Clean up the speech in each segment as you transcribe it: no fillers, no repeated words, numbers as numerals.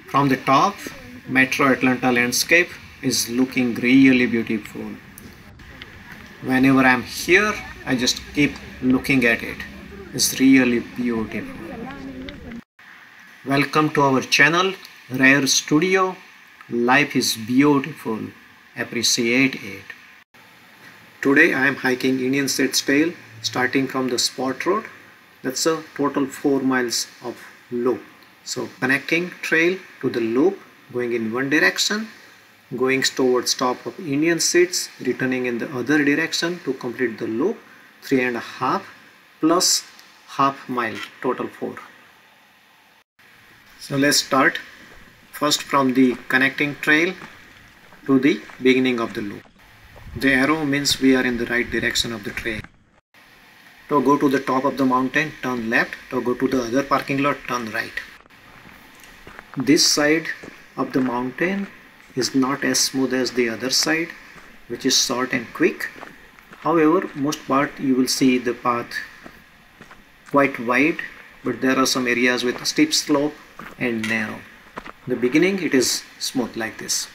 From the top, Metro Atlanta landscape is looking really beautiful. Whenever I'm here, I just keep looking at it. It's really beautiful. Welcome to our channel, Rare Studio. Life is beautiful. Appreciate it. Today I am hiking Indian States Trail starting from the Spot Road. That's a total 4 miles of loop. So connecting trail to the loop, going in one direction, going towards top of Indian States, returning in the other direction to complete the loop, 3.5 plus half mile, total 4. So let's start first from the connecting trail to the beginning of the loop. The arrow means we are in the right direction of the trail. To go to the top of the mountain, turn left. To go to the other parking lot, turn right. This side of the mountain is not as smooth as the other side, which is short and quick. However, most part you will see the path quite wide, but there are some areas with steep slope and narrow. In the beginning it is smooth like this.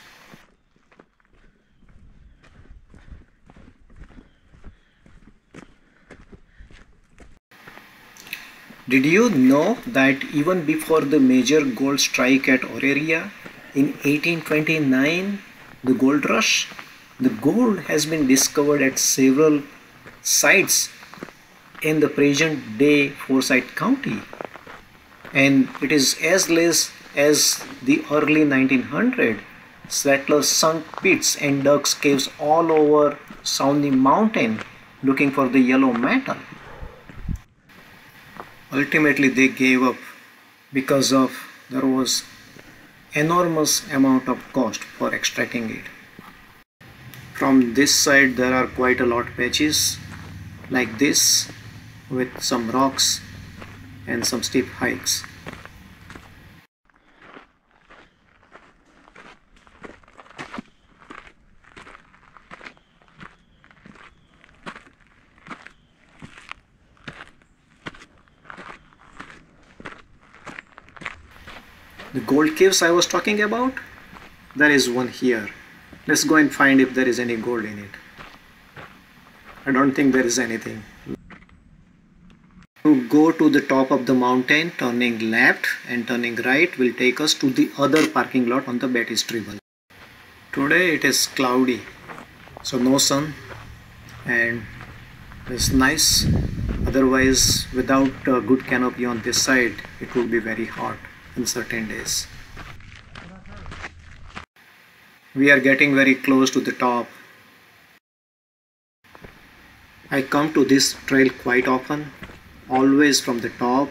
Did you know that even before the major gold strike at Aurelia in 1829, the gold rush, the gold has been discovered at several sites in the present day Forsyth County, and it is as late as the early 1900s. Settlers sunk pits and dug caves all over Shawnee Mountain looking for the yellow metal. Ultimately they gave up because of there was enormous amount of cost for extracting it. From this side there are quite a lot patches like this with some rocks and some steep hikes. The gold caves I was talking about, there is one here. Let's go and find if there is any gold in it. I don't think there is anything. To go to the top of the mountain, turning left and turning right will take us to the other parking lot on the Betty Tribble. Today it is cloudy, so no sun, and it's nice. Otherwise, without a good canopy on this side, it would be very hot in certain days. We are getting very close to the top. I come to this trail quite often, always from the top.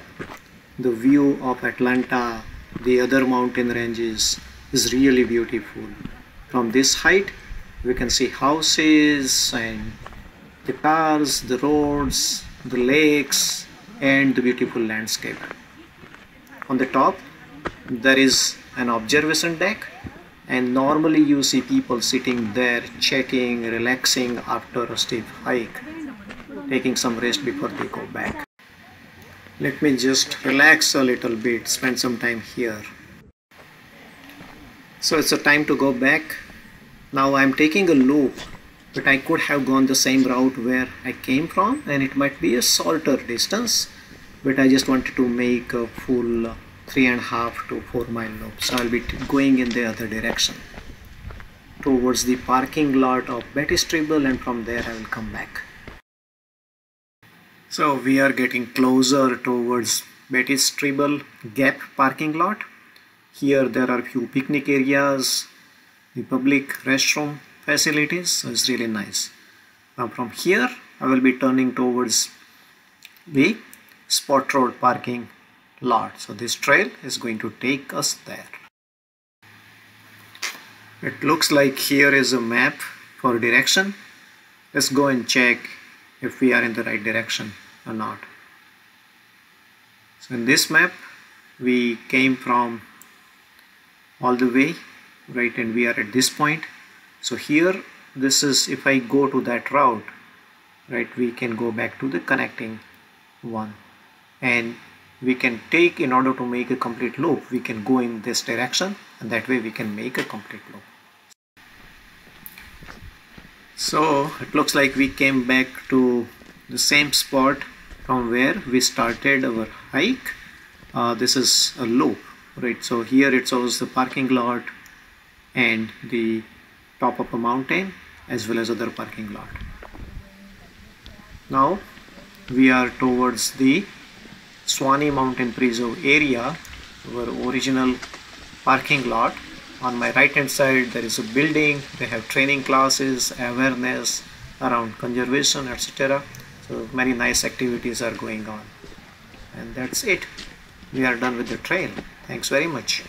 The view of Atlanta, the other mountain ranges is really beautiful. From this height, we can see houses and the cars, the roads, the lakes, and the beautiful landscape. On the top, there is an observation deck, and normally you see people sitting there chatting, relaxing after a steep hike, taking some rest before they go back. Let me just relax a little bit, spend some time here. So it's a time to go back. Now I'm taking a loop, but I could have gone the same route where I came from, and it might be a shorter distance, but I just wanted to make a full 3.5 to 4 mile loop. So I'll be going in the other direction towards the parking lot of Betty Tribble, and from there I will come back. So we are getting closer towards Betty Tribble Gap parking lot. Here there are few picnic areas, the public restroom facilities, so it's really nice. Now from here I will be turning towards the Spot Road parking lot. So this trail is going to take us there. It looks like here is a map for direction. Let's go and check if we are in the right direction or not. So in this map we came from all the way right, and we are at this point. So here, this is, if I go to that route, right, we can go back to the connecting one, and we can take in order to make a complete loop. We can go in this direction, and that way we can make a complete loop. So it looks like we came back to the same spot from where we started our hike. This is a loop, right? So here it shows the parking lot and the top of a mountain as well as other parking lot. Now we are towards the Swanee Mountain Preserve area, our original parking lot. On my right hand side there is a building. They have training classes, awareness around conservation, etc. So many nice activities are going on. And that's it. We are done with the trail. Thanks very much.